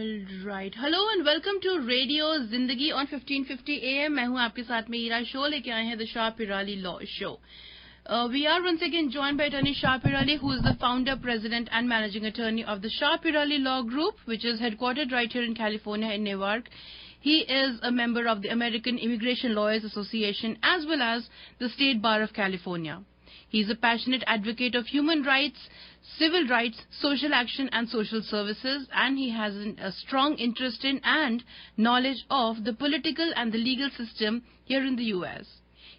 Right hello and welcome to radio Zindagi on 1550 AM। मैं हूं आपके साथ में ईरा। शो लेके आए हैं the Shah Pirali law show. We are once again joined by attorney Shah Peerally, who is the founder, president and managing attorney of the Shah Peerally Law Group, which is headquartered right here in California in Newark. He is a member of the American Immigration Lawyers Association as well as the State Bar of California. He is a passionate advocate of human rights, civil rights, social action and social services, and he has a strong interest in and knowledge of the political and the legal system here in the US.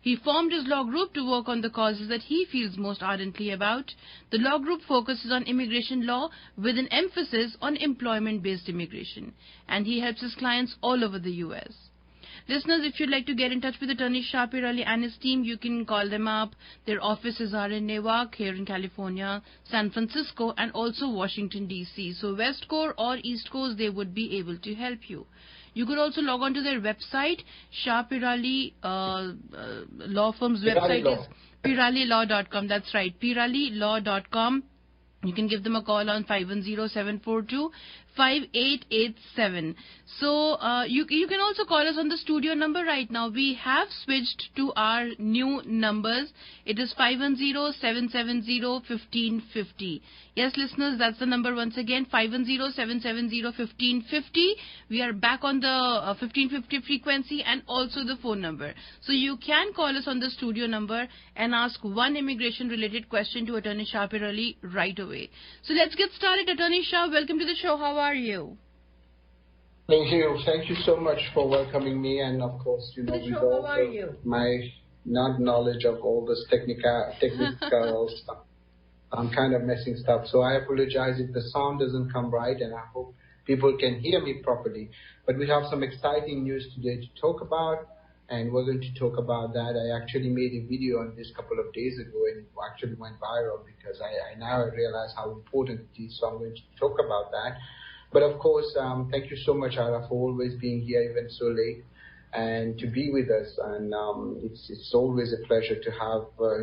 He formed his law group to work on the causes that he feels most ardently about. The law group focuses on immigration law with an emphasis on employment-based immigration, and he helps his clients all over the US. Listeners, if you'd like to get in touch with attorney Shah Peerally and his team, you can call them up. Their offices are in Newark, here in California, San Francisco, and also Washington, D.C. So West Coast or East Coast, they would be able to help you. You could also log on to their website. Shah Peerally law firm's website is peerallylaw.com. That's right, peerallylaw.com. You can give them a call on 510-742-5887. So you can also call us on the studio number right now. We have switched to our new numbers. It is 510-770-1550. Yes, listeners, that's the number once again, 510-770-1550. We are back on the 1550 frequency and also the phone number. So you can call us on the studio number and ask one immigration-related question to Attorney Shah Peerally right away. So let's get started. Attorney Shah, welcome to the show. How are you? Thank you. Thank you so much for welcoming me. And of course, with all my knowledge of all this technical stuff, I'm kind of messing stuff. So I apologize if the sound doesn't come right, and I hope people can hear me properly. But we have some exciting news today to talk about, and we're going to talk about that. I actually made a video on this a couple of days ago, and it actually went viral because I now realize how important it is, so I'm going to talk about that. But of course, thank you so much, Ara, for always being here even so late and to be with us. And it's always a pleasure to have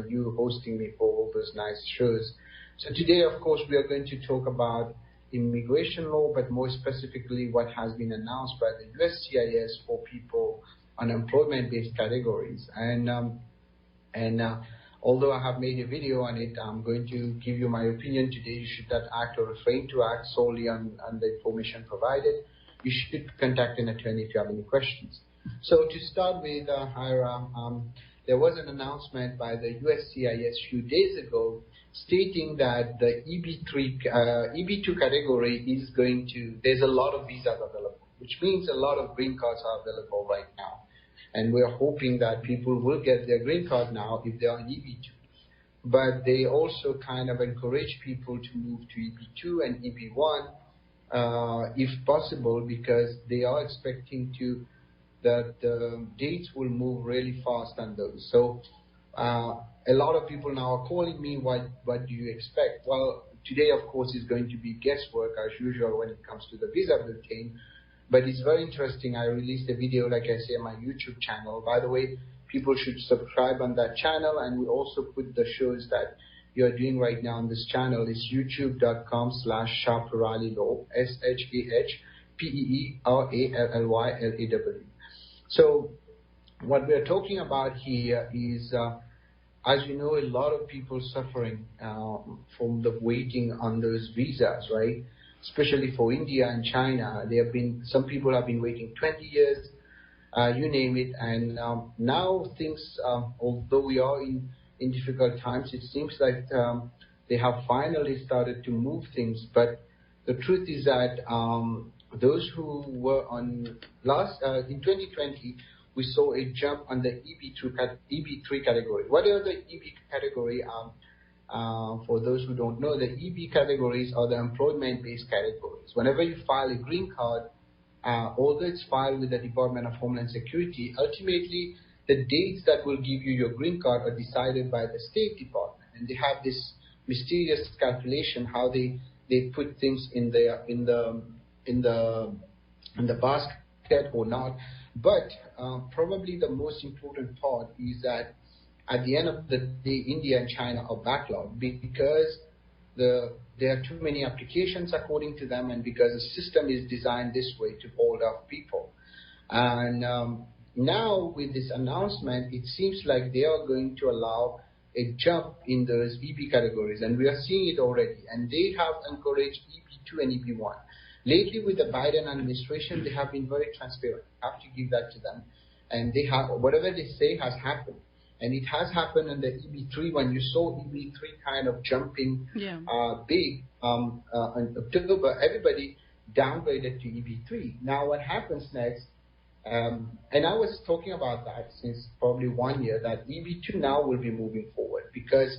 you hosting me for all those nice shows. So today, of course, we are going to talk about immigration law, but more specifically what has been announced by the USCIS for people on employment-based categories. And although I have made a video on it, I'm going to give you my opinion today. You should not act or refrain to act solely on the information provided. You should contact an attorney if you have any questions. So to start with, Ira, there was an announcement by the USCIS a few days ago stating that the EB2 category is there's a lot of visas available, which means a lot of green cards are available right now. And we're hoping that people will get their green card now if they are in EB2. But they also kind of encourage people to move to EB2 and EB1 if possible, because they are expecting that the dates will move really fast on those. So a lot of people now are calling me, what do you expect? Well, today, of course, is going to be guesswork as usual when it comes to the visa bulletin. But it's very interesting. I released a video, like I say, on my YouTube channel. By the way, people should subscribe on that channel. And we also put the shows that you're doing right now on this channel. It's youtube.com/Shah Peerally Law, SHAHPEERALLYLAW. So what we're talking about here is, as you know, a lot of people suffering from the waiting on those visas, right? Especially for India and China. Some people have been waiting 20 years, you name it. And now things, although we are in difficult times, it seems like they have finally started to move things. But the truth is that those who were on in 2020, we saw a jump on the EB3 category. What are the EB category? For those who don't know, the EB categories are the employment-based categories. Whenever you file a green card, although it's filed with the Department of Homeland Security, ultimately the dates that will give you your green card are decided by the State Department, and they have this mysterious calculation how they put things in the basket or not. But probably the most important part is that at the end of the day, India and China are backlogged because there are too many applications according to them, and because the system is designed this way to hold off people. And now with this announcement, it seems like they are going to allow a jump in those EB categories, and we are seeing it already. And they have encouraged EB2 and EB1. Lately, with the Biden administration, they have been very transparent. I have to give that to them. And they have, whatever they say has happened. And it has happened in the EB3 when you saw EB3 kind of jumping big in October. Everybody downgraded to EB3. Now, what happens next? And I was talking about that since probably 1 year, that EB2 now will be moving forward because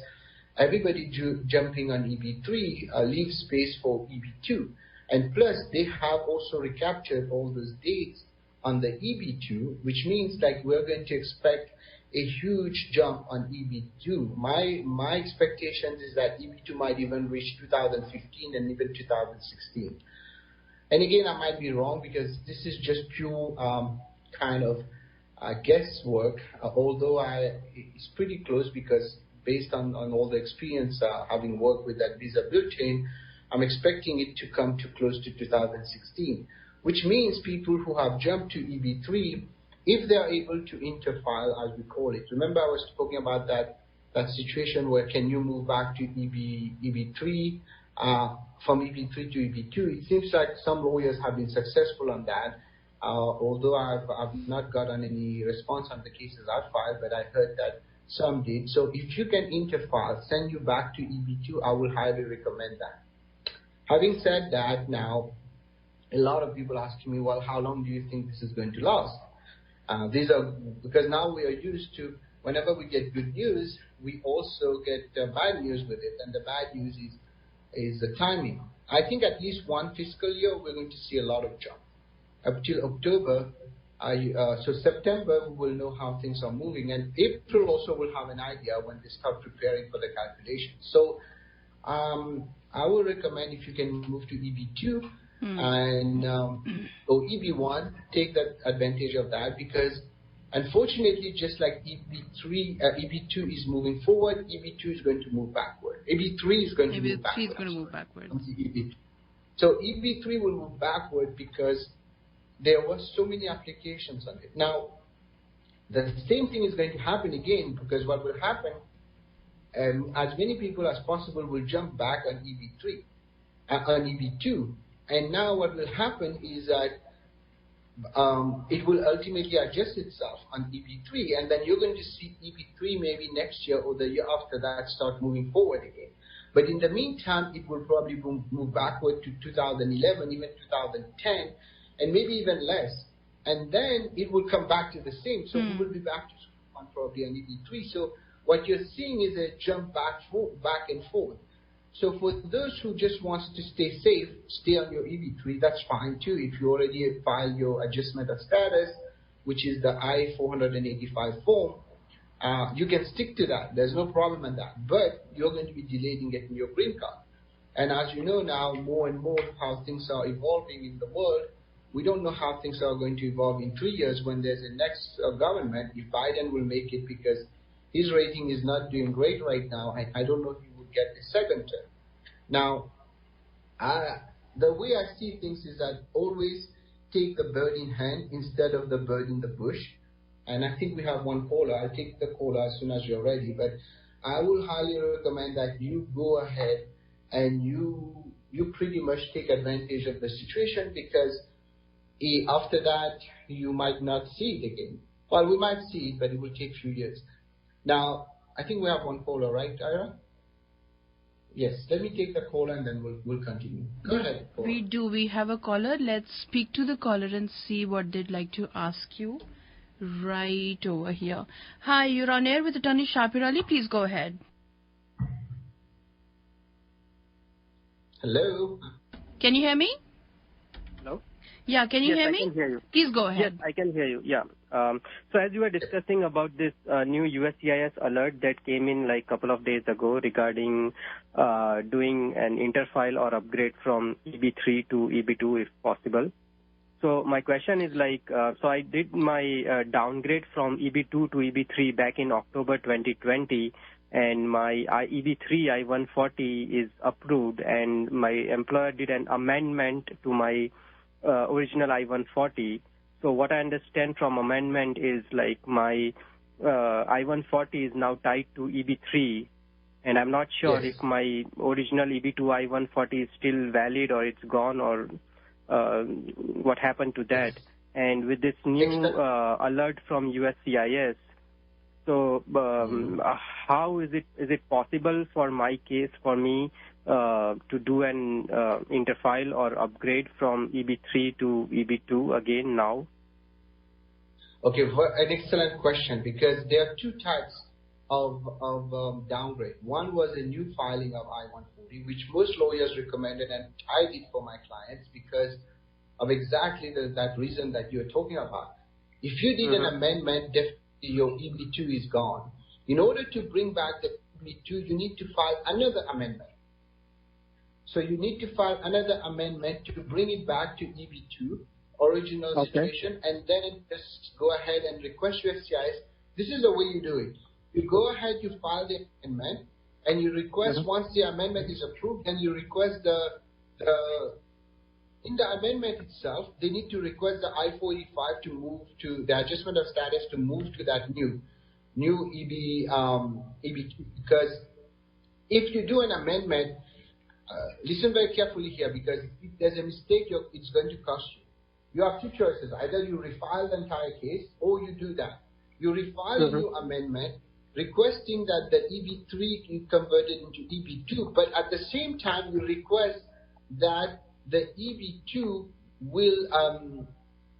everybody jumping on EB3 leaves space for EB2. And plus, they have also recaptured all those dates on the EB2, which means like we're going to expect a huge jump on EB2. My expectation is that EB2 might even reach 2015 and even 2016. And again, I might be wrong because this is just pure kind of guesswork, although it's pretty close because based on all the experience having worked with that visa bill chain, I'm expecting it to come to close to 2016, which means people who have jumped to EB3, if they are able to interfile, as we call it. Remember I was talking about that situation where can you move back to EB3, from EB3 to EB2. It seems like some lawyers have been successful on that, although I've not gotten any response on the cases I've filed, but I heard that some did. So if you can interfile, send you back to EB2, I will highly recommend that. Having said that, now, a lot of people asking me, well, how long do you think this is going to last? These are because now we are used to, whenever we get good news, we also get bad news with it, and the bad news is the timing. I think at least one fiscal year we're going to see a lot of jump. Up till October, so September we will know how things are moving, and April also will have an idea when they start preparing for the calculation. So I would recommend if you can move to EB2 and or EB1, take that advantage of that because unfortunately, just like EB2 is moving forward, EB2 is going to move backward. EB3 is going to move backward. EB3 is going to move backward. So EB3 will move backward because there were so many applications on it. Now, the same thing is going to happen again because what will happen, as many people as possible will jump back on EB3, on EB2. And now what will happen is that it will ultimately adjust itself on EB3, and then you're going to see EB3 maybe next year or the year after that start moving forward again. But in the meantime, it will probably move backward to 2011, even 2010, and maybe even less. And then it will come back to the same. So we will be back to on probably on EB3. So what you're seeing is a jump back and forth. So for those who just want to stay safe, stay on your EB3, that's fine too. If you already filed your adjustment of status, which is the I-485 form, you can stick to that. There's no problem in that. But you're going to be delayed in getting your green card. And as you know now, more and more how things are evolving in the world, we don't know how things are going to evolve in 3 years when there's a next government, if Biden will make it because his rating is not doing great right now. I don't know if he will get a second term. Now, the way I see things is that always take the bird in hand instead of the bird in the bush. And I think we have one caller. I'll take the caller as soon as you're ready. But I will highly recommend that you go ahead and you pretty much take advantage of the situation because after that, you might not see it again. Well, we might see it, but it will take a few years. Now, I think we have one caller, right, Ira? Yes, let me take the caller and then we'll continue. Go ahead, caller. We do. We have a caller. Let's speak to the caller and see what they'd like to ask you right over here. Hi, you're on air with Attorney Shah Peerally. Please go ahead. Hello? Can you hear me? Hello? Yeah, can you hear me? Yes, I can hear you. Please go ahead. Yes, I can hear you. Yeah. So as you were discussing about this new USCIS alert that came in like a couple of days ago regarding doing an interfile or upgrade from EB3 to EB2 if possible. So my question is like, so I did my downgrade from EB2 to EB3 back in October 2020, and my EB3 I-140 is approved, and my employer did an amendment to my original I-140. So what I understand from amendment is like my I-140 is now tied to EB3, and I'm not sure Yes. if my original EB2 I-140 is still valid or it's gone, or what happened to that. And with this new alert from USCIS, so how is it possible for my case, for me, to do an interfile or upgrade from EB3 to EB2 again now? Okay, an excellent question, because there are two types of downgrade. One was a new filing of I-140, which most lawyers recommended, and I did for my clients because of exactly that reason that you're talking about. If you did an amendment, definitely your EB2 is gone. In order to bring back the EB2, you need to file another amendment. So you need to file another amendment to bring it back to EB2, original situation, and then just go ahead and request USCIS. This is the way you do it. You go ahead, you file the amendment, and you request, once the amendment is approved, then you request in the amendment itself, they need to request the I-485 to move to the adjustment of status to move to that new EB2. Because if you do an amendment, listen very carefully here, because if there's a mistake, it's going to cost you. You have two choices. Either you refile the entire case, or you do that. You refile a new amendment requesting that the EB3 be converted into EB2, but at the same time, you request that the EB2 will,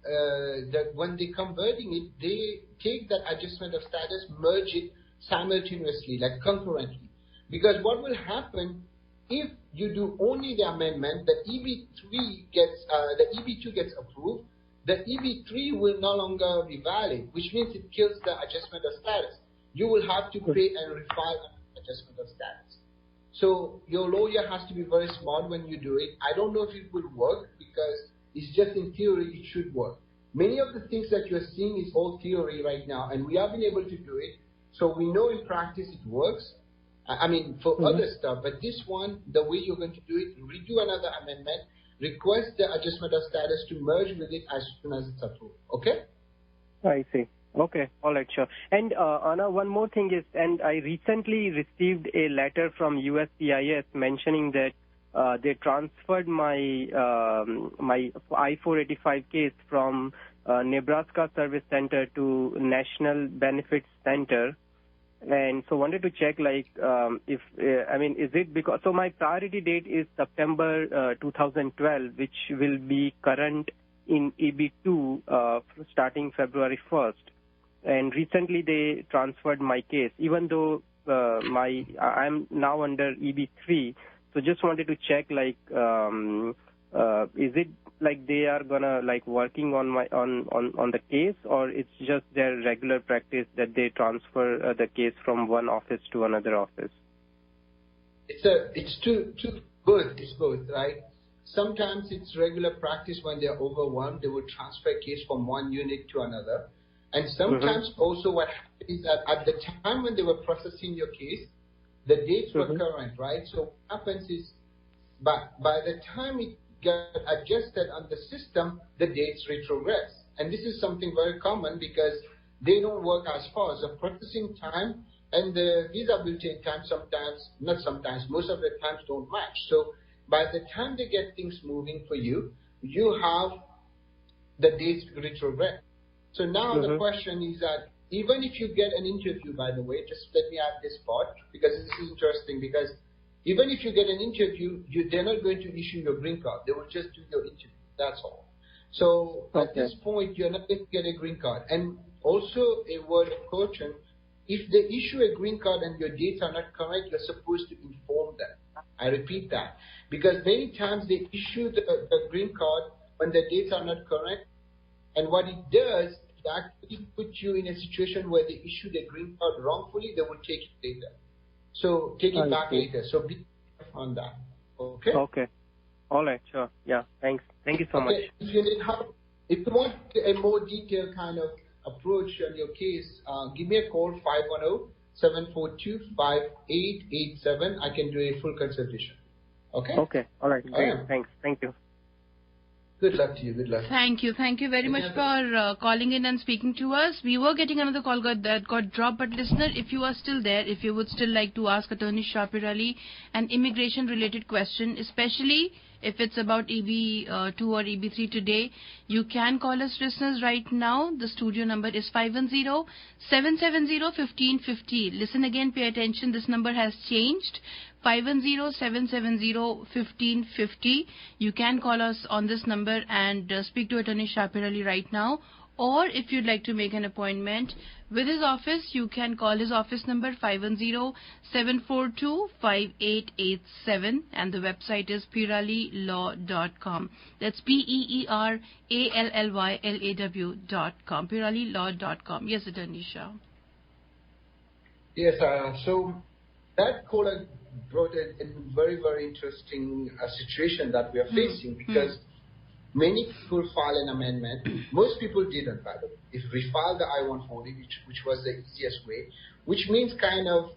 that when they're converting it, they take that adjustment of status, merge it simultaneously, like concurrently. Because what will happen if you do only the amendment, the EB2 gets approved, the EB3 will no longer be valid, which means it kills the adjustment of status. You will have to pay and refile adjustment of status. So your lawyer has to be very smart when you do it. I don't know if it will work, because it's just in theory it should work. Many of the things that you're seeing is all theory right now, and we have been able to do it. So we know in practice it works. I mean, for other stuff, but this one, the way you're going to do it, redo another amendment, request the adjustment of status to merge with it as soon as it's approved. Okay? I see. Okay. All right, sure. And Anna, one more thing is, and I recently received a letter from USCIS mentioning that they transferred my my I-485 case from Nebraska Service Center to National Benefits Center. And so wanted to check, like, if, I mean, is it because, so my priority date is September 2012, which will be current in EB2 starting February 1st. And recently they transferred my case, even though I'm now under EB3. So just wanted to check, like, is it like they are gonna like working on my on the case, or it's just their regular practice that they transfer the case from one office to another office? It's both. It's both, right? Sometimes it's regular practice when they're overwhelmed, they will transfer a case from one unit to another. And sometimes also what happens is that at the time when they were processing your case, the dates were current, right? So what happens is by the time it got adjusted on the system, the dates retrogress. And this is something very common because they don't work as fast. The processing time and the visa bulletin time most of the times don't match. So by the time they get things moving for you, you have the dates retrogress. So now the question is that even if you get an interview, by the way, just let me add this part because this is interesting, because even if you get an interview, they're not going to issue your green card. They will just do your interview. That's all. So at this point, you're not going to get a green card. And also a word of caution, if they issue a green card and your dates are not correct, you're supposed to inform them. I repeat that. Because many times they issue the green card when the dates are not correct. And what it does, it actually puts you in a situation where they issue the green card wrongfully, they will take it later. So take it back later. So be careful on that. Okay? Okay. All right, sure. Yeah, thanks. Thank you so much. If you need help, if you want a more detailed kind of approach on your case, give me a call, 510-742-5887. I can do a full consultation. Okay? Okay. All right. Great. Thanks. Thank you. Good luck to you. Good luck. Thank you. Thank you very much for calling in and speaking to us. We were getting another call that got dropped, but listener, if you are still there, if you would still like to ask Attorney Shah Peerally an immigration-related question, especially if it's about EB2 or EB3 today, you can call us, listeners, right now. The studio number is 510-770-1550. Listen again, pay attention. This number has changed. 510-770-1550. You can call us on this number and speak to Attorney Shah Peerally right now. Or if you'd like to make an appointment with his office, you can call his office number 510-742-5887, and the website is peerallylaw.com. That's PEERALLYLAW.com. peerallylaw.com. Yes, Attorney Shah. Yes, so that caller brought a very, very interesting situation that we are facing because many people file an amendment. Most people didn't, by the way. If we file the I-140, which was the easiest way, which means kind of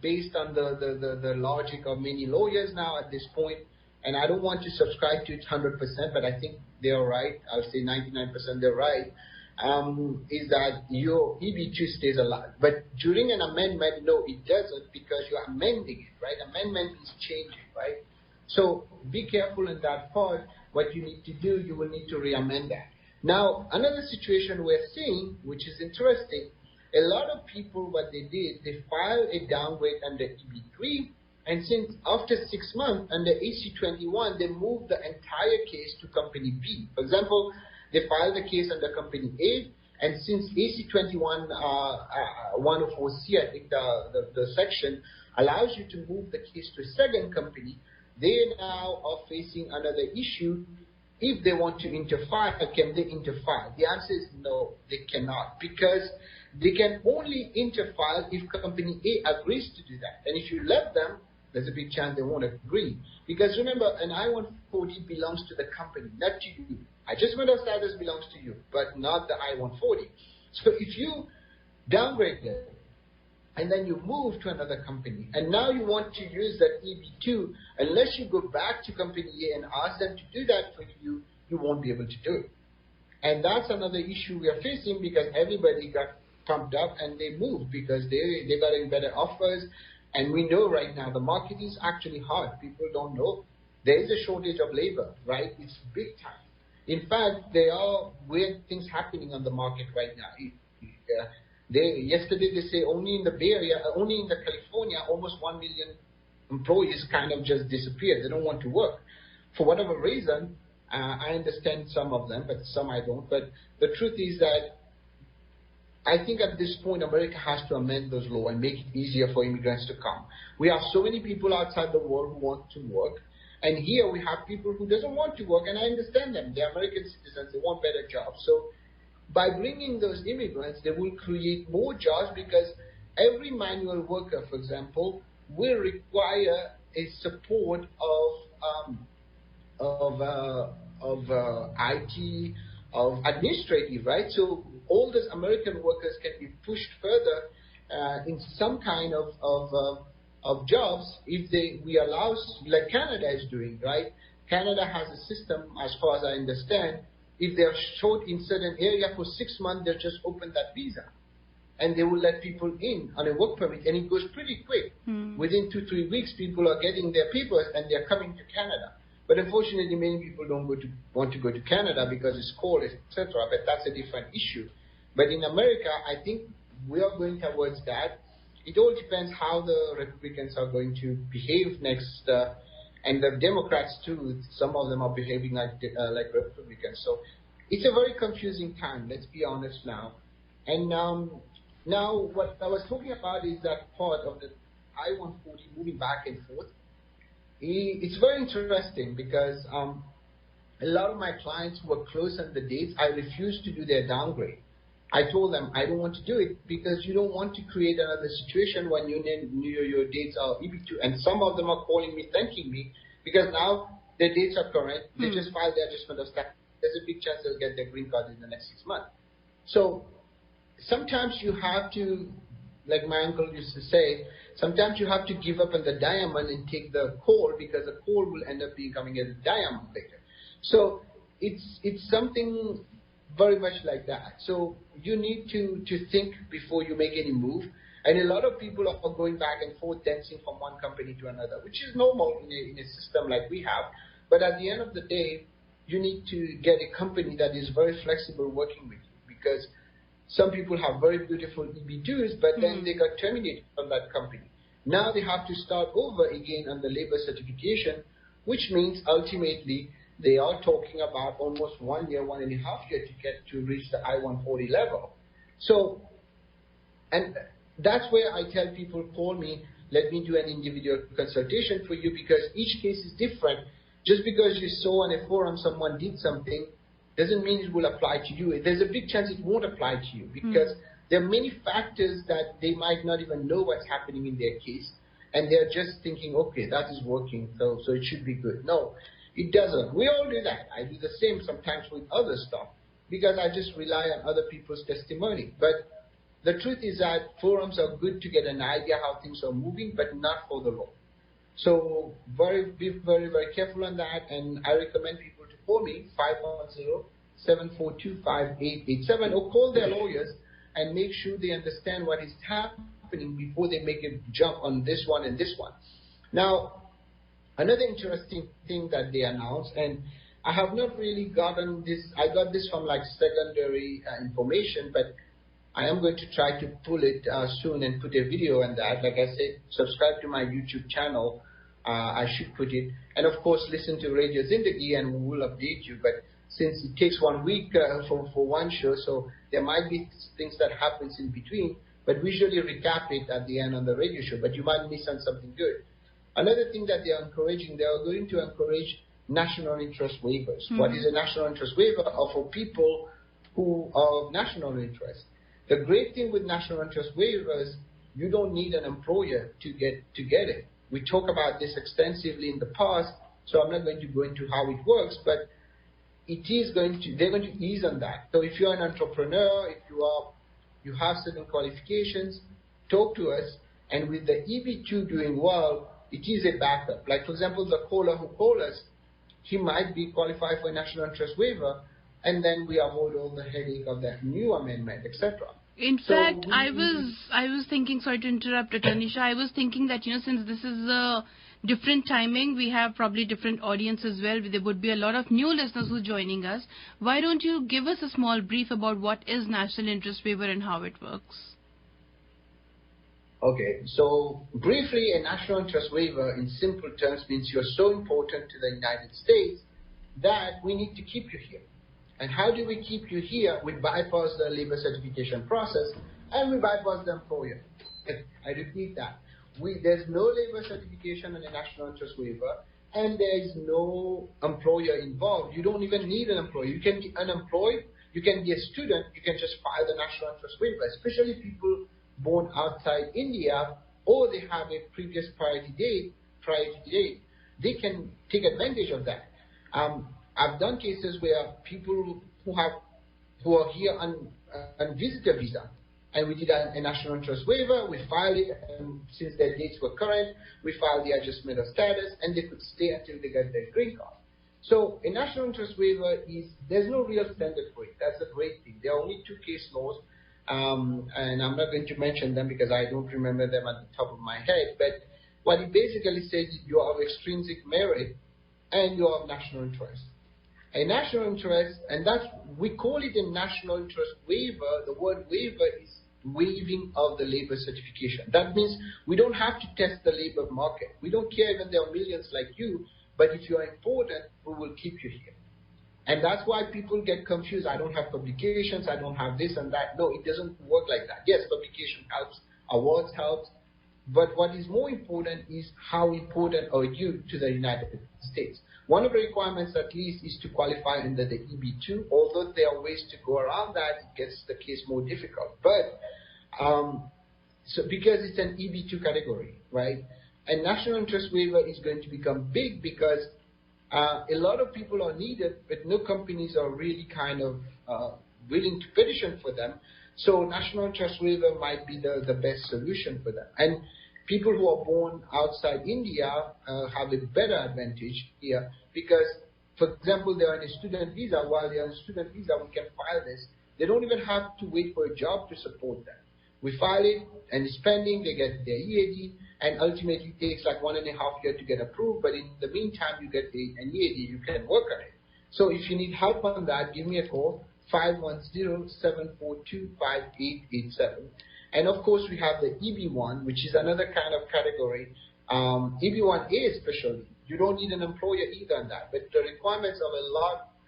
based on the logic of many lawyers now at this point, and I don't want to subscribe to it 100%, but I think they're right. I'll say 99% they're right. Is that your EB2 stays alive. But during an amendment, no, it doesn't, because you're amending it, right? Amendment is changing, right? So be careful in that part. What you need to do, you will need to re-amend that. Now, another situation we're seeing, which is interesting, a lot of people, what they did, they filed a downgrade under EB3, and since after 6 months, under AC21, they moved the entire case to Company B. For example, they filed the case under Company A, and since AC21 104C, I think the section allows you to move the case to a second company, they now are facing another issue. If they want to interfile, can they interfile? The answer is no, they cannot, because they can only interfile if Company A agrees to do that. And if you let them, there's a big chance they won't agree. Because remember, an I-140 belongs to the company, not to you. Adjustment of status belongs to you, but not the I-140. So if you downgrade it, and then you move to another company, and now you want to use that EB2, unless you go back to Company A and ask them to do that for you, you won't be able to do it. And that's another issue we are facing, because everybody got pumped up and they moved because they got in better offers. And we know right now the market is actually hard. People don't know. There is a shortage of labor, right? It's big time. In fact, there are weird things happening on the market right now. Yesterday they say only in the Bay Area, only in the California, almost 1 million employees kind of just disappeared. They don't want to work. For whatever reason, I understand some of them, but some I don't. But the truth is that I think at this point, America has to amend those laws and make it easier for immigrants to come. We have so many people outside the world who want to work. And here we have people who doesn't want to work, and I understand them. They're American citizens. They want better jobs. So by bringing those immigrants, they will create more jobs, because every manual worker, for example, will require a support of IT, of administrative, right? So all those American workers can be pushed further in some kind of jobs if we allow, like Canada is doing, right? Canada has a system, as far as I understand. If they're short in certain area for 6 months, they'll just open that visa. And they will let people in on a work permit, and it goes pretty quick. Within 2-3 weeks, people are getting their papers, and they're coming to Canada. But unfortunately, many people don't want to go to Canada because it's cold, etc. But that's a different issue. But in America, I think we are going towards that. It all depends how the Republicans are going to behave next, and the Democrats too. Some of them are behaving like Republicans. So it's a very confusing time. Let's be honest now. And now what I was talking about is that part of the I-140 moving back and forth. It's very interesting because a lot of my clients who were close on the dates, I refused to do their downgrade. I told them I don't want to do it because you don't want to create another situation when your dates are EB2. And some of them are calling me, thanking me, because now their dates are correct. They just filed their adjustment of status there's a big chance they'll get their green card in the next 6 months. So sometimes you have to, like my uncle used to say, sometimes you have to give up on the diamond and take the coal, because the coal will end up becoming a diamond later. So it's something very much like that. So you need to think before you make any move. And a lot of people are going back and forth, dancing from one company to another, which is normal in a system like we have. But at the end of the day, you need to get a company that is very flexible working with you, because some people have very beautiful EB2s, but then they got terminated from that company. Now they have to start over again on the labor certification, which means ultimately they are talking about almost 1 year, 1.5 years to get to reach the I-140 level. So, and that's where I tell people, call me, let me do an individual consultation for you, because each case is different. Just because you saw on a forum someone did something doesn't mean it will apply to you. There's a big chance it won't apply to you, because there are many factors that they might not even know what's happening in their case, and they're just thinking, okay, that is working, so it should be good. No, it doesn't. We all do that. I do the same sometimes with other stuff, because I just rely on other people's testimony. But the truth is that forums are good to get an idea how things are moving, but not for the law. So be very, very careful on that, and I recommend people to call me, 510-742-5887, or call their lawyers and make sure they understand what is happening before they make a jump on this one and this one. Now, another interesting thing that they announced, and I have not really gotten this, I got this from like secondary information, but I am going to try to pull it soon and put a video on that. Like I said, subscribe to my YouTube channel. I should put it. And of course, listen to Radio Zindagi and we will update you. But since it takes 1 week for one show, so there might be things that happens in between. But we usually recap it at the end on the radio show. But you might miss on something good. Another thing that they are encouraging, they are going to encourage national interest waivers. What is a national interest waiver? Are for people who are of national interest. The great thing with national interest waivers, you don't need an employer to get it. We talk about this extensively in the past, so I'm not going to go into how it works, but they're going to ease on that. So if you're an entrepreneur, if you have certain qualifications, talk to us, and with the EB2 doing well, it is a backup. Like for example, the caller who called us, he might be qualified for a national interest waiver, and then we avoid all the headache of that new amendment, etc. In fact, I was thinking, sorry to interrupt, Attorney Shah, I was thinking that, since this is a different timing, we have probably different audience as well. There would be a lot of new listeners who are joining us. Why don't you give us a small brief about what is national interest waiver and how it works? Okay, so briefly, a national interest waiver in simple terms means you're so important to the United States that we need to keep you here. And how do we keep you here? We bypass the labor certification process and we bypass the employer. I repeat that. There's no labor certification on a national interest waiver, and there is no employer involved. You don't even need an employer. You can be unemployed, you can be a student, you can just file the national interest waiver, especially people born outside India, or they have a previous priority date, they can take advantage of that. I've done cases where people who are here on visitor visa, and we did a national interest waiver, we filed it, and since their dates were current, we filed the adjustment of status, and they could stay until they got their green card. So a national interest waiver there's no real standard for it. That's the great thing. There are only 2 case laws, and I'm not going to mention them because I don't remember them at the top of my head, but what it basically says is you are of extrinsic merit and you are of national interest. A national interest, and we call it a national interest waiver. The word waiver is waiving of the labor certification. That means we don't have to test the labor market. We don't care even there are millions like you, but if you are important, we will keep you here. And that's why people get confused. I don't have publications, I don't have this and that. No, it doesn't work like that. Yes, publication helps, awards helps, but what is more important is how important are you to the United States. One of the requirements at least is to qualify under the EB2, although there are ways to go around that, it gets the case more difficult. But so because it's an EB2 category, right? And national interest waiver is going to become big because A lot of people are needed, but no companies are really kind of willing to petition for them. So national trust waiver might be the best solution for them. And people who are born outside India have a better advantage here because, for example, they are on a student visa. While they are on a student visa, we can file this. They don't even have to wait for a job to support them. We file it, and it's pending. They get their EAD, and ultimately it takes like 1.5 years to get approved. But in the meantime, you get an EAD. You can work on it. So if you need help on that, give me a call, 510-742-5887. And of course, we have the EB1, which is another kind of category. EB1A especially, you don't need an employer either on that, but the requirements are a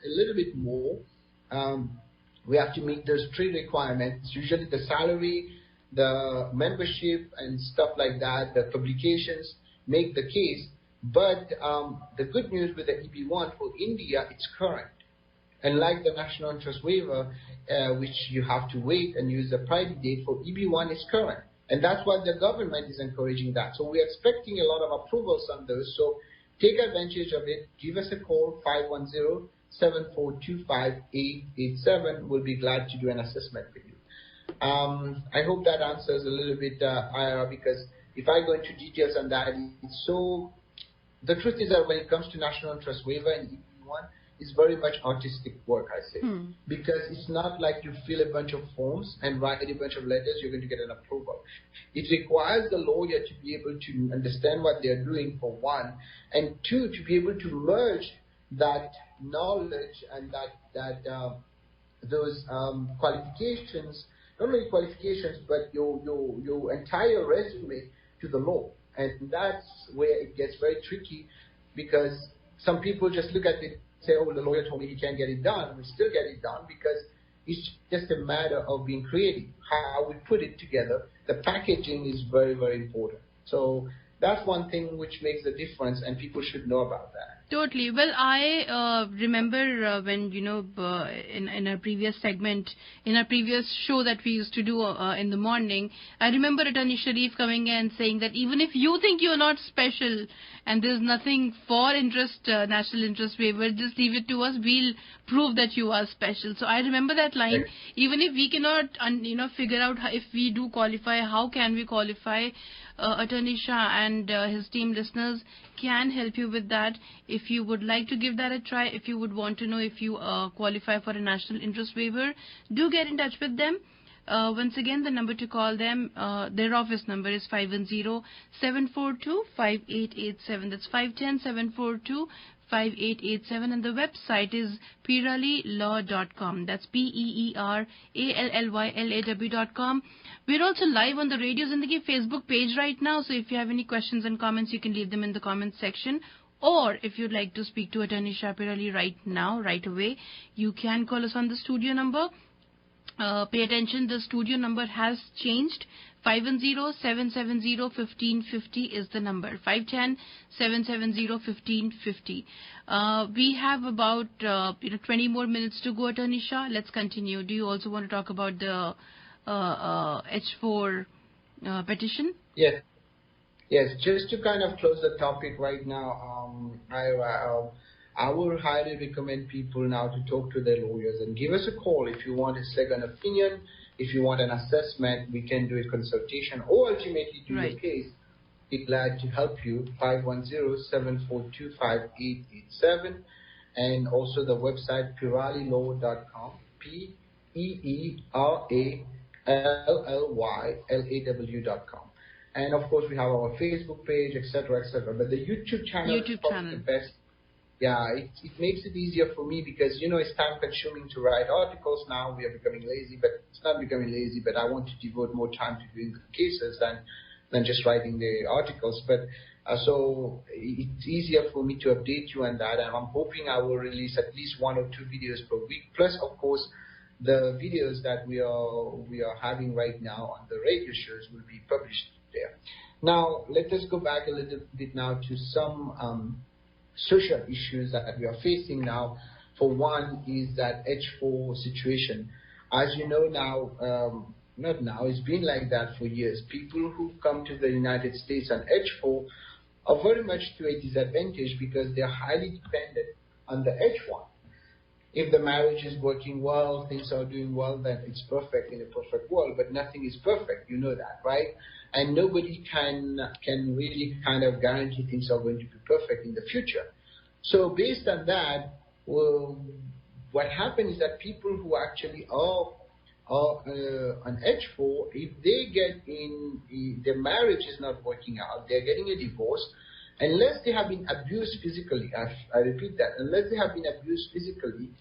little bit more. We have to meet those 3 requirements, usually the salary, the membership and stuff like that, the publications make the case. But the good news with the EB1 for India, it's current. And like the national interest waiver, which you have to wait and use the priority date, for EB1 is current. And that's why the government is encouraging that. So we're expecting a lot of approvals on those. So take advantage of it. Give us a call, 510-742-5887. We'll be glad to do an assessment with you. I hope that answers a little bit, Ira, because if I go into details on that, it's so... The truth is that when it comes to national interest waiver and EB1, it's very much artistic work, I say, because it's not like you fill a bunch of forms and write a bunch of letters, you're going to get an approval. It requires the lawyer to be able to understand what they're doing, for one, and two, to be able to merge that knowledge and those qualifications, not only qualifications, but your entire resume to the law. And that's where it gets very tricky, because some people just look at it, say, oh, the lawyer told me he can't get it done. We still get it done because it's just a matter of being creative. How we put it together, the packaging is very, very important. So that's one thing which makes a difference, and people should know about that. Totally. Well, I remember when, in our previous segment, in our previous show that we used to do in the morning, I remember Attorney Sharif coming and saying that even if you think you're not special and there's nothing for national interest waiver, just leave it to us. We'll prove that you are special. So I remember that line. Right. Even if we cannot, figure out if we do qualify, how can we qualify? Attorney Shah and his team listeners can help you with that. If you would like to give that a try, if you would want to know if you qualify for a national interest waiver, do get in touch with them. Once again, the number to call them, their office number is 510-742-5887. That's 510-742-5887, and the website is peerallylaw.com. That's PEERALLYLAW.com. We're also live on the Radio Zindagi Facebook page right now, so if you have any questions and comments, you can leave them in the comments section. Or if you'd like to speak to Attorney Shah Peerally right now, right away, you can call us on the studio number. Pay attention, the studio number has changed. 510-770-1550 is the number. 510-770-1550. We have about 20 more minutes to go, Attorney Shah. Let's continue. Do you also want to talk about the H4 petition? Yes. Just to kind of close the topic right now, I would highly recommend people now to talk to their lawyers and give us a call if you want a second opinion. If you want an assessment, we can do a consultation, or ultimately do your case. Be glad to help you. 510-742-5887, and also the website peerallylaw.com. PEERALLYLAW.com. And of course, we have our Facebook page, etc., etc. But the YouTube channel is probably the best. Yeah, it makes it easier for me because, it's time-consuming to write articles now. We are becoming lazy, but it's not becoming lazy, but I want to devote more time to doing the cases than just writing the articles. But so it's easier for me to update you on that, and I'm hoping I will release at least 1 or 2 videos per week. Plus, of course, the videos that we are having right now on the radio shows will be published there. Now, let us go back a little bit now to some social issues that we are facing now. For one is that H4 situation. As you know now, not now, it's been like that for years. People who come to the United States on H4 are very much to a disadvantage because they're highly dependent on the H1. If the marriage is working well, things are doing well, then it's perfect in a perfect world. But nothing is perfect, you know that, right? And nobody can really kind of guarantee things are going to be perfect in the future. So based on that, well, what happens is that people who actually are on H4, if they get in, their marriage is not working out, they're getting a divorce, unless they have been abused physically, I repeat that, unless they have been abused physically,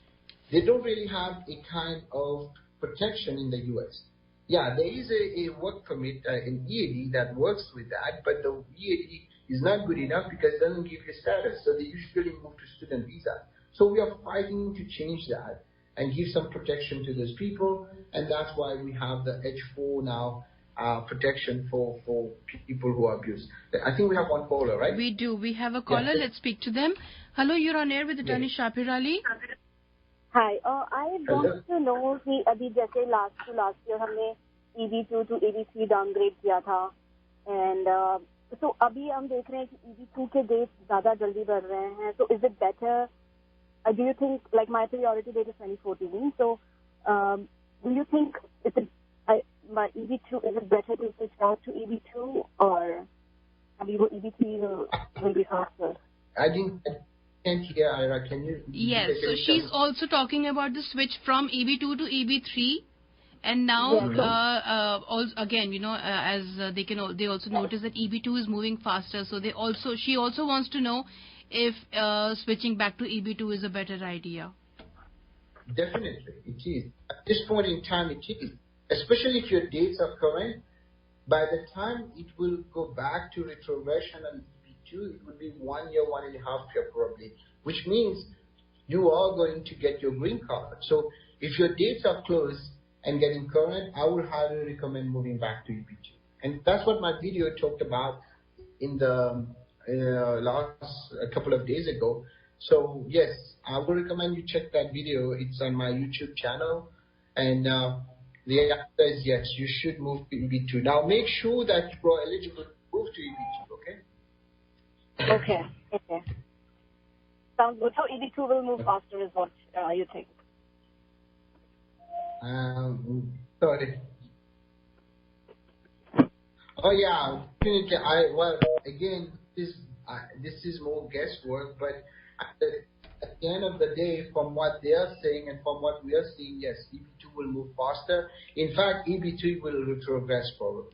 they don't really have a kind of protection in the U.S. Yeah, there is a work permit, an EAD that works with that, but the EAD is not good enough because it doesn't give you status, so they usually move to student visa. So we are fighting to change that and give some protection to those people, and that's why we have the H4 now protection for people who are abused. I think we have one caller, right? We do. We have a caller. Yeah. Let's speak to them. Hello, you're on air with Attorney Shah Peerally. Hi, I want to know कि अभी जैसे last year हमने EB2 to EB3 downgrade किया था, and so अभी हम देख रहे हैं कि EB2 के dates ज़्यादा जल्दी बढ़ रहे हैं. So is it better? Do you think, like, my priority date is 2014? So do you think my EB2, is it better to switch out to EB2, or अभी वो EB3 will be faster? I can't hear, Ira. Can you? Yes, so she's also talking about the switch from EB2 to EB3, and now again, as they also notice that EB2 is moving faster, so she also wants to know if switching back to EB2 is a better idea. Definitely, it is. At this point in time, it is. Especially if your dates are current, by the time it will go back to retrogression on EB2, it will be 1 year, 1.5 years probably, which means you are going to get your green card. So if your dates are close and getting current, I would highly recommend moving back to EB2. And that's what my video talked about in the a couple of days ago. So yes, I would recommend you check that video. It's on my YouTube channel, and the answer is yes, you should move to EB2. Now make sure that you are eligible to move to EB2, okay? Okay. Sounds good. So EB2 will move faster is what you think? Sorry. Oh yeah, definitely. Again, this is more guesswork, but at the end of the day, from what they are saying and from what we are seeing, yes, EB2 will move faster. In fact, EB3 will retrogress probably.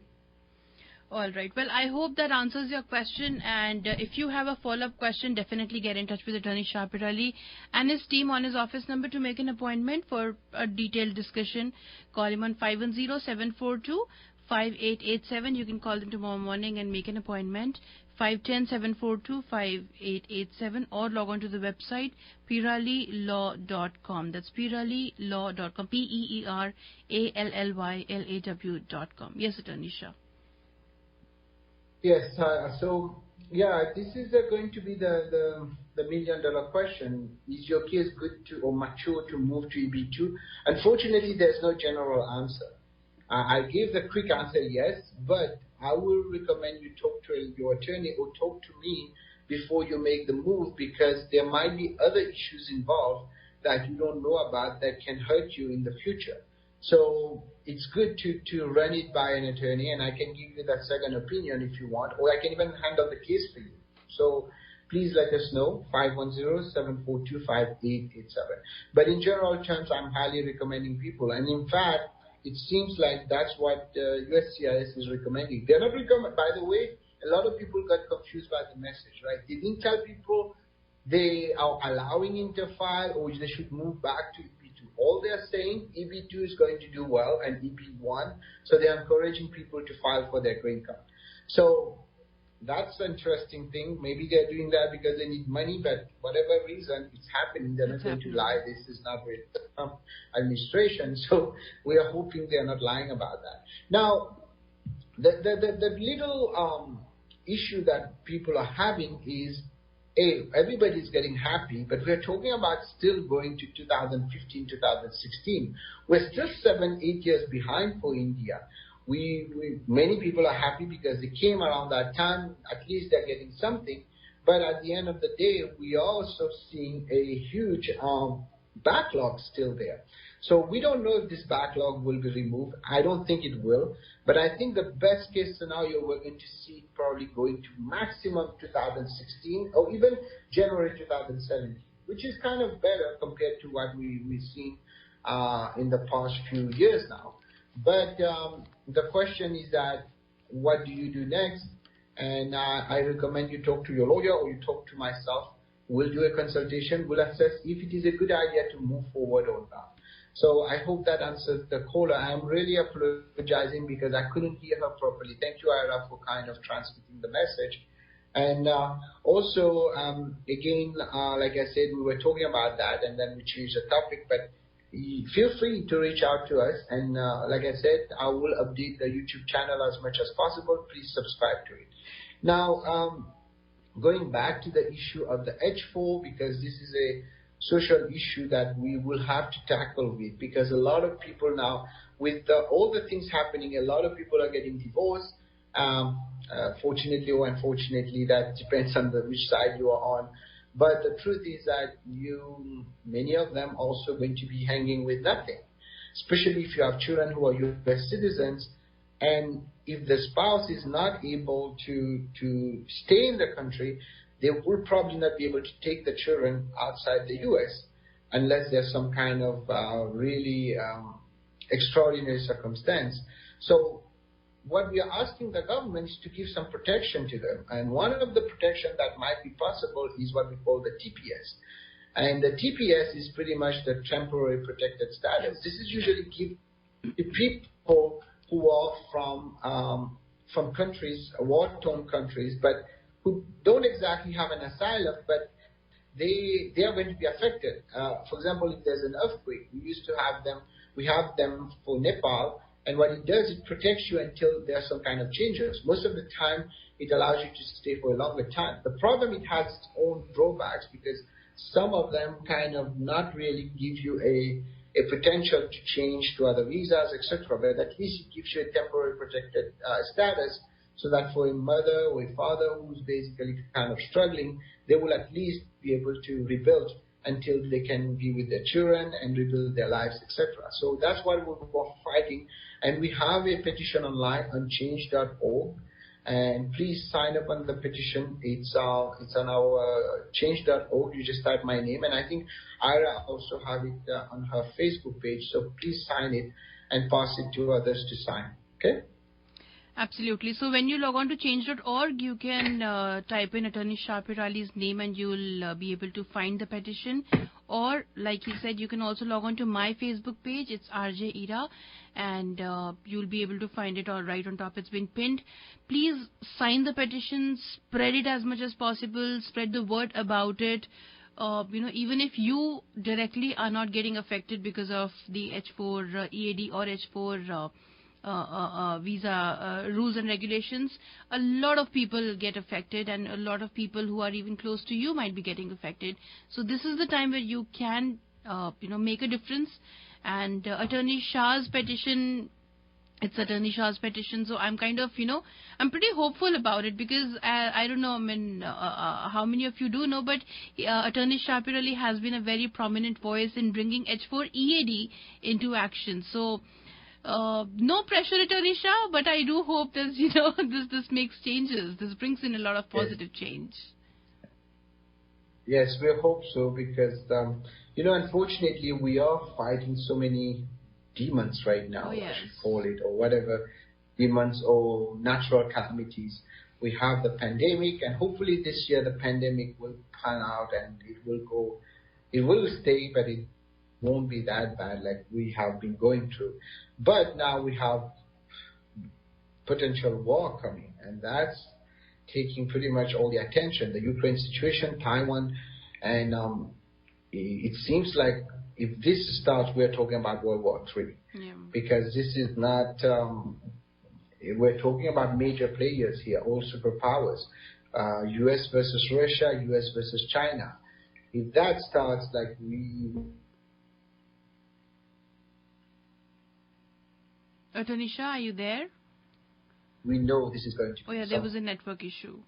All right. Well, I hope that answers your question. And if you have a follow-up question, definitely get in touch with Attorney Shah Peerally and his team on his office number to make an appointment for a detailed discussion. Call him on 510-742-5887. You can call them tomorrow morning and make an appointment. 510-742-5887, or log on to the website peerallylaw.com. That's peerallylaw.com. PEERALLYLAW.com. Yes, Attorney Shah. Yes, so yeah, this is going to be the $1 million question. Is your case good to or mature to move to EB2? Unfortunately, there's no general answer. I gave the quick answer yes, but I will recommend you talk to your attorney or talk to me before you make the move, because there might be other issues involved that you don't know about that can hurt you in the future. So it's good to run it by an attorney, and I can give you that second opinion if you want, or I can even handle the case for you. So please let us know, 510-742-5887. But in general terms, I'm highly recommending people. And in fact, it seems like that's what USCIS is recommending. They're not recommending, by the way, a lot of people got confused by the message, right? They didn't tell people they are allowing interfile or they should move back to EB2. All they're saying, EB2 is going to do well and EB1, so they're encouraging people to file for their green card. So that's an interesting thing. Maybe they're doing that because they need money, but whatever reason, it's happening. They're not going to lie. This is not really the Trump administration, so we are hoping they're not lying about that. Now, the little issue that people are having is, everybody's getting happy, but we're talking about still going to 2015, 2016. We're still 7-8 years behind for India. many people are happy because they came around that time. At least they're getting something. But at the end of the day, we are also seeing a huge backlog still there. So we don't know if this backlog will be removed. I don't think it will. But I think the best case scenario we're going to see probably going to maximum 2016 or even January 2017, which is kind of better compared to what we've seen in the past few years now. But the question is that what do you do next? And I recommend you talk to your lawyer or you talk to myself. We'll do a consultation. We'll assess if it is a good idea to move forward or not. So I hope that answers the caller. I'm really apologizing because I couldn't hear her properly. Thank you, Ira, for kind of transmitting the message. And also, again, like I said, we were talking about that and then we changed the topic. But feel free to reach out to us. And like I said, I will update the YouTube channel as much as possible. Please subscribe to it. Now, going back to the issue of the H4, because this is a social issue that we will have to tackle with, because a lot of people now, with all the things happening, a lot of people are getting divorced. Fortunately or unfortunately, that depends on which side you are on. But the truth is that many of them also going to be hanging with nothing, especially if you have children who are U.S. citizens. And if the spouse is not able to stay in the country, they will probably not be able to take the children outside the U.S. unless there's some kind of really extraordinary circumstance. So what we are asking the government is to give some protection to them. And one of the protection that might be possible is what we call the TPS. And the TPS is pretty much the temporary protected status. This is usually given to people who are from countries, war-torn countries, but who don't exactly have an asylum, but they are going to be affected. For example, if there's an earthquake, we have them for Nepal, and what it does, it protects you until there are some kind of changes. Most of the time, it allows you to stay for a longer time. The problem, it has its own drawbacks because some of them kind of not really give you a potential to change to other visas, etc. But at least it gives you a temporary protected status, so that for a mother or a father who's basically kind of struggling, they will at least be able to rebuild until they can be with their children and rebuild their lives, etc. So that's what we're fighting. And we have a petition online on change.org. And please sign up on the petition. It's on our change.org. You just type my name. And I think Ira also have it on her Facebook page. So please sign it and pass it to others to sign. Okay? Absolutely. So when you log on to change.org, you can type in Attorney Shah Peerally's name and you'll be able to find the petition. Or, like he said, you can also log on to my Facebook page. It's RJ Ira, and you'll be able to find it all right on top. It's been pinned. Please sign the petition, spread it as much as possible, spread the word about it. Even if you directly are not getting affected because of the H4 EAD or H4 visa rules and regulations, a lot of people get affected, and a lot of people who are even close to you might be getting affected. So this is the time where you can make a difference. And Attorney Shah's petition, it's Attorney Shah's petition, so I'm kind of I'm pretty hopeful about it, because I don't know, how many of you do know, but Attorney Shah Peerally has been a very prominent voice in bringing H4 EAD into action. So no pressure, Attorney Shah, but I do hope that this makes changes. This brings in a lot of positive change. Yes, we hope so, because unfortunately we are fighting so many demons right now, I should call it, or whatever, demons or natural calamities. We have the pandemic, and hopefully this year the pandemic will pan out and it will stay, but it won't be that bad like we have been going through. But now we have potential war coming, and that's taking pretty much all the attention. The Ukraine situation, Taiwan, and it seems like if this starts, we're talking about World War III. Yeah. Because this is not, we're talking about major players here, all superpowers, US versus Russia, US versus China. If that starts, like Attorney Shah, are you there? We know this is going to be. Oh yeah, there was a network issue.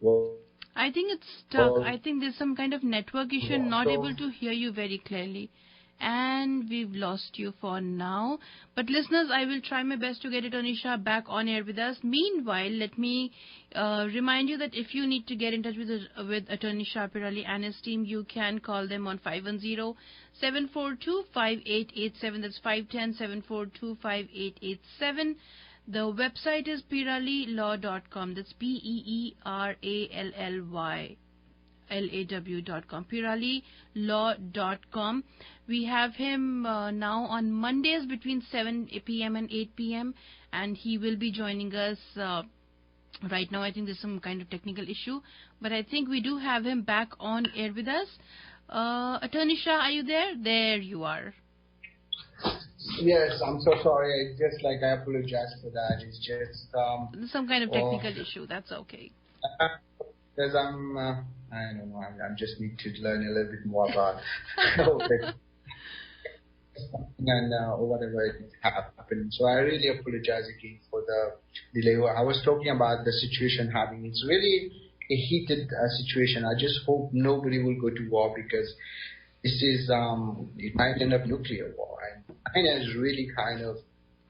Well, I think it's stuck. I think there's some kind of network issue. Yeah, Not so- able to hear you very clearly. And we've lost you for now. But listeners, I will try my best to get Attorney Shah back on air with us. Meanwhile, let me remind you that if you need to get in touch with Attorney Shah Peerally and his team, you can call them on 510-742-5887. That's 510-742-5887. The website is peerallylaw.com. That's PEERALLY.com. peerallylaw.com. We have him now on Mondays between 7 p.m. and 8 p.m. and he will be joining us right now. I think there's some kind of technical issue, but I think we do have him back on air with us. Attorney Shah, are you there? There you are. Yes, I'm so sorry. I apologize for that. It's just Some kind of technical issue. That's okay. Because I don't know. I just need to learn a little bit more about and whatever it happened. So I really apologize again for the delay. I was talking about the situation having. It's really a heated situation. I just hope nobody will go to war, because this is it might end up nuclear war. And China is really kind of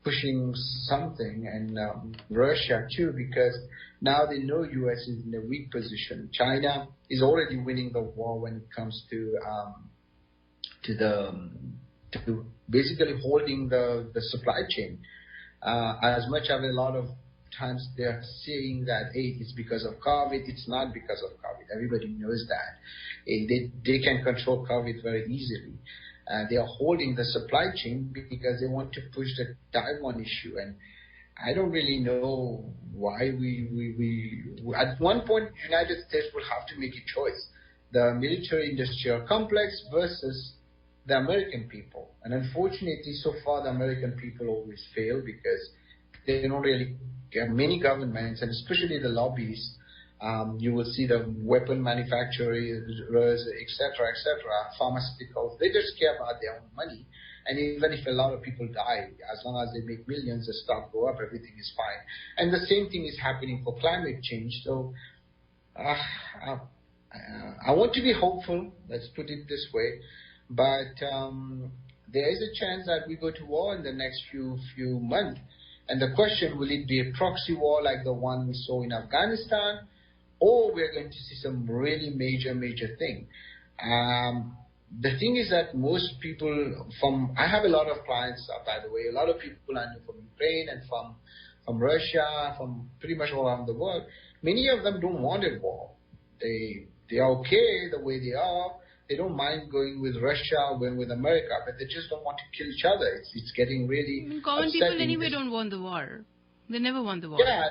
pushing something, and Russia too, because now they know U.S. is in a weak position. China is already winning the war when it comes to basically holding the supply chain. As much as a lot of times they are saying that, hey, it's because of COVID. It's not because of COVID. Everybody knows that. They can control COVID very easily. They are holding the supply chain because they want to push the Taiwan issue. And I don't really know why we at one point, the United States will have to make a choice. The military-industrial complex versus the American people. And unfortunately, so far, the American people always fail because they don't really get many governments, and especially the lobbyists. You will see the weapon manufacturers, etc., pharmaceuticals. They just care about their own money. And even if a lot of people die, as long as they make millions, the stock go up, everything is fine. And the same thing is happening for climate change. So I want to be hopeful, let's put it this way. But there is a chance that we go to war in the next few months. And the question, will it be a proxy war like the one we saw in Afghanistan, or we're going to see some really major thing? The thing is that most people I have a lot of clients, by the way, a lot of people I know from Ukraine and from Russia, from pretty much all around the world. Many of them don't want a war. They are okay the way they are. They don't mind going with Russia or going with America, but they just don't want to kill each other. It's getting really common upsetting. people anyway don't want the war. They never want the war. Yeah.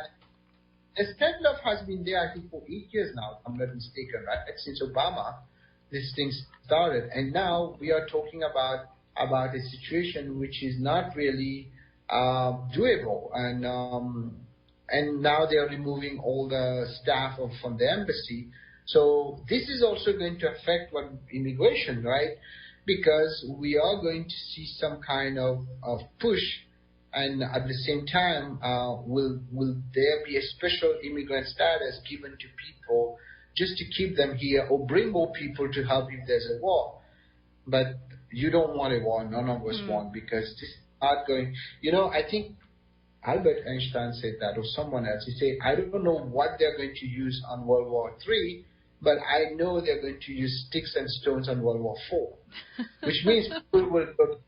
The standoff has been there, I think, for 8 years now, if I'm not mistaken, right? Since Obama, this thing started. And now we are talking about a situation which is not really doable. And now they are removing all the staff from the embassy. So this is also going to affect immigration, right? Because we are going to see some kind of push. And at the same time, will there be a special immigrant status given to people just to keep them here, or bring more people to help if there's a war? But you don't want a war. None of us want, because this is not going. I think Albert Einstein said that, or someone else. He said, I don't know what they're going to use on World War III, but I know they're going to use sticks and stones on World War IV, which means people will go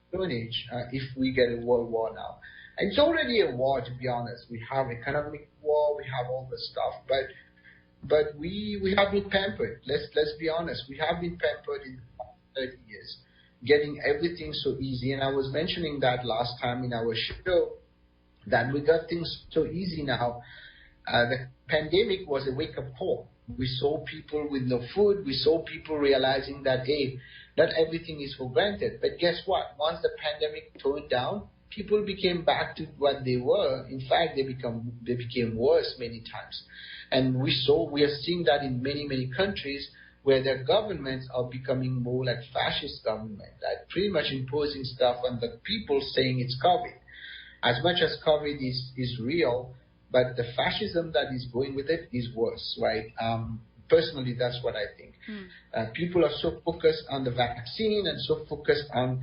Stone Age if we get a world war now. And it's already a war, to be honest. We have economic war, we have all the stuff, but we have been pampered. Let's be honest. We have been pampered in 30 years, getting everything so easy. And I was mentioning that last time in our show, that we got things so easy now. The pandemic was a wake-up call. We saw people with no food. We saw people realizing that, hey, not everything is for granted. But guess what? Once the pandemic toned down, people became back to what they were. In fact, they became worse many times. And we are seeing that in many countries where their governments are becoming more like fascist government, like pretty much imposing stuff on the people, saying it's COVID. As much as COVID is real, but the fascism that is going with it is worse, right? Personally, that's what I think. People are so focused on the vaccine and so focused on,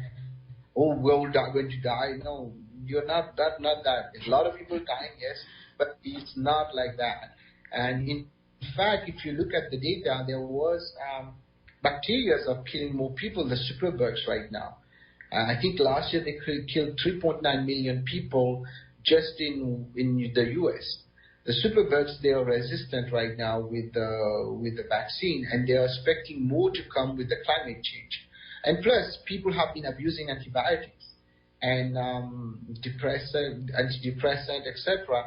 oh, we're all going to die. No, you're not that. There's a lot of people dying, yes, but it's not like that. And in fact, if you look at the data, there was bacteria are killing more people, the superbugs right now. I think last year they killed 3.9 million people just in the US. The superbugs, they are resistant right now with the vaccine, and they are expecting more to come with the climate change. And plus, people have been abusing antibiotics and antidepressant, etc.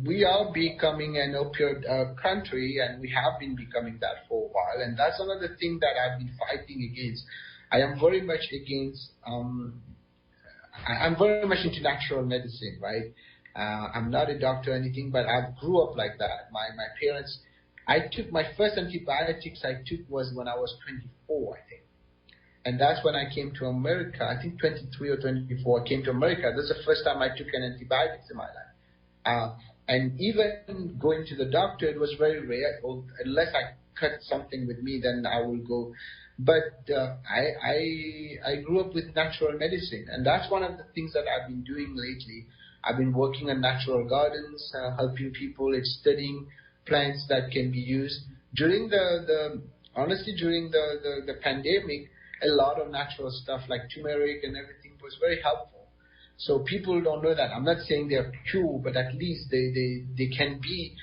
We are becoming an opioid country, and we have been becoming that for a while. And that's another thing that I've been fighting against. I am very much against. I'm very much into natural medicine, right? I'm not a doctor or anything, but I grew up like that. My parents. I took my first antibiotics I took was when I was 24, I think. And that's when I came to America. I think 23 or 24, I came to America. That's the first time I took an antibiotics in my life. And even going to the doctor, it was very rare. Unless I cut something with me, then I will go. But I grew up with natural medicine. And that's one of the things that I've been doing lately. I've been working on natural gardens, helping people, studying plants that can be used. During the pandemic, a lot of natural stuff like turmeric and everything was very helpful. So people don't know that. I'm not saying they're pure, but at least they can be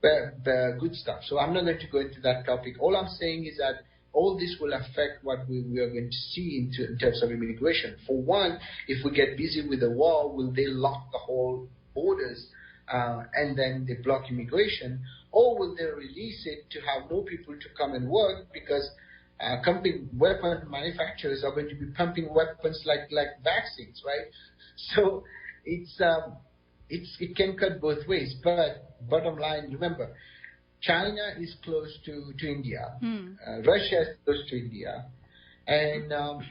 the good stuff. So I'm not going to go into that topic. All I'm saying is that all this will affect what we are going to see in terms of immigration. For one, if we get busy with the war, will they lock the whole borders and then they block immigration? Or will they release it to have more people to come and work because weapon manufacturers are going to be pumping weapons like vaccines, right? So it can cut both ways. But bottom line, remember, China is close to India. Russia is close to India. And not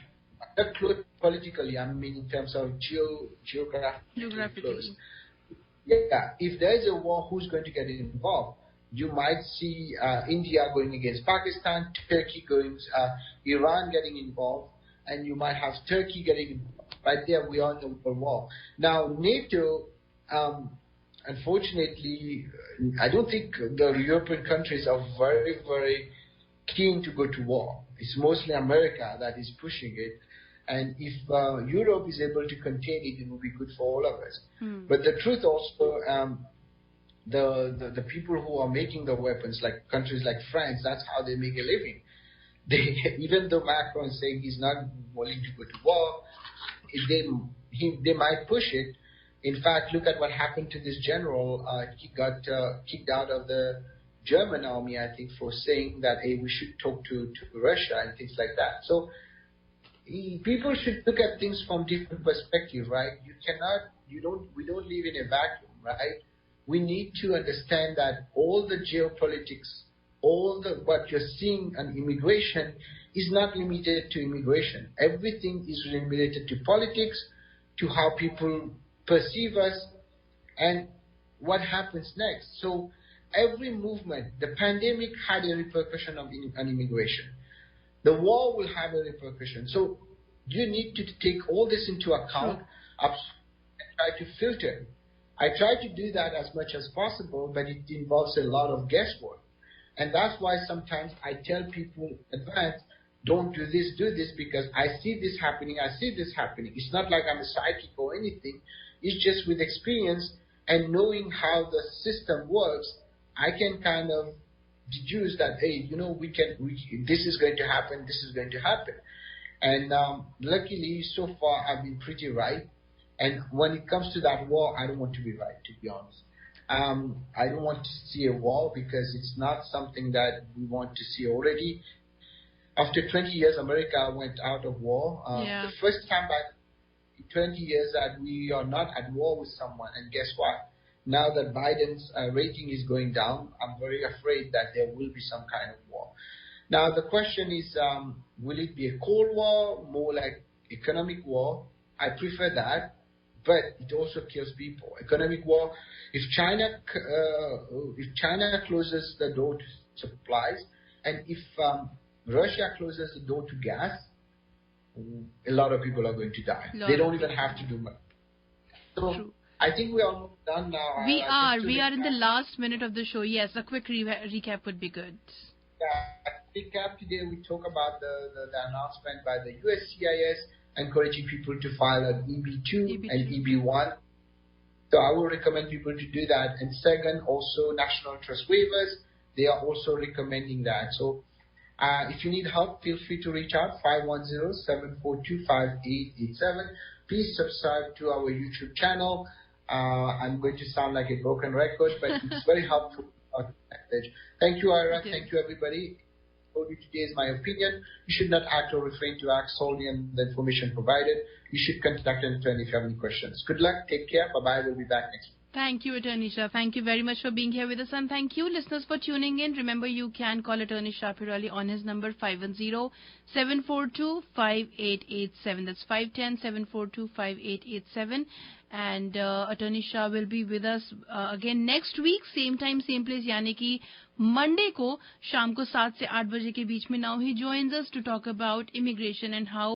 close politically, I mean in terms of geographically close. Yeah, if there is a war, who's going to get involved? You might see India going against Pakistan, Turkey going, Iran getting involved, and you might have Turkey getting involved. Right there, we are in a war. Now, NATO, unfortunately, I don't think the European countries are very, very keen to go to war. It's mostly America that is pushing it. And if Europe is able to contain it, it will be good for all of us. But the truth also, the people who are making the weapons, like countries like France, that's how they make a living. Even though Macron is saying he's not willing to go to war, they might push it. In fact, look at what happened to this general. He got kicked out of the German army, I think, for saying that, hey, we should talk to Russia and things like that. So people should look at things from different perspectives, right? We don't live in a vacuum, right? We need to understand that all the geopolitics, what you're seeing on immigration is not limited to immigration. Everything is related to politics, to how people perceive us, and what happens next. So every movement, the pandemic had a repercussion on immigration. The war will have a repercussion. So you need to take all this into account and try to filter. I try to do that as much as possible, but it involves a lot of guesswork. And that's why sometimes I tell people in advance, don't do this, because I see this happening, It's not like I'm a psychic or anything. It's just with experience and knowing how the system works, I can kind of deduce that, hey, this is going to happen, And luckily, so far, I've been pretty right. And when it comes to that war, I don't want to be right, to be honest. I don't want to see a war because it's not something that we want to see already. After 20 years, America went out of war. The first time back in 20 years that we are not at war with someone. And guess what? Now that Biden's rating is going down, I'm very afraid that there will be some kind of war. Now the question is, will it be a Cold War, more like economic war? I prefer that, but it also kills people. Economic war. If China closes the door to supplies, and if Russia closes the door to gas, a lot of people are going to die. They don't even have to do much. So True. I think we are almost done now. We are in the last minute of the show. Yes, a quick recap would be good. Recap today, we talk about the announcement by the USCIS encouraging people to file an EB2 and EB1. So I will recommend people to do that. And second, also national trust waivers, they are also recommending that. So if you need help, feel free to reach out, 510-742-5887. Please subscribe to our YouTube channel. I'm going to sound like a broken record, but it's very helpful. Thank you, Ira. Thank you, everybody. Today is my opinion. You should not act or refrain to act solely on the information provided. You should contact an attorney if you have any questions. Good luck. Take care. Bye-bye. We'll be back next week. Thank you, Attorney Shah. Thank you very much for being here with us, and thank you, listeners, for tuning in. Remember, you can call Attorney Shah Peerally on his number 510-742-5887. That's 510-742-5887. And Attorney Shah will be with us again next week, same time, same place, यानी कि Monday को शाम को 7 से 8 बजे के बीच में. Now he joins us to talk about immigration and how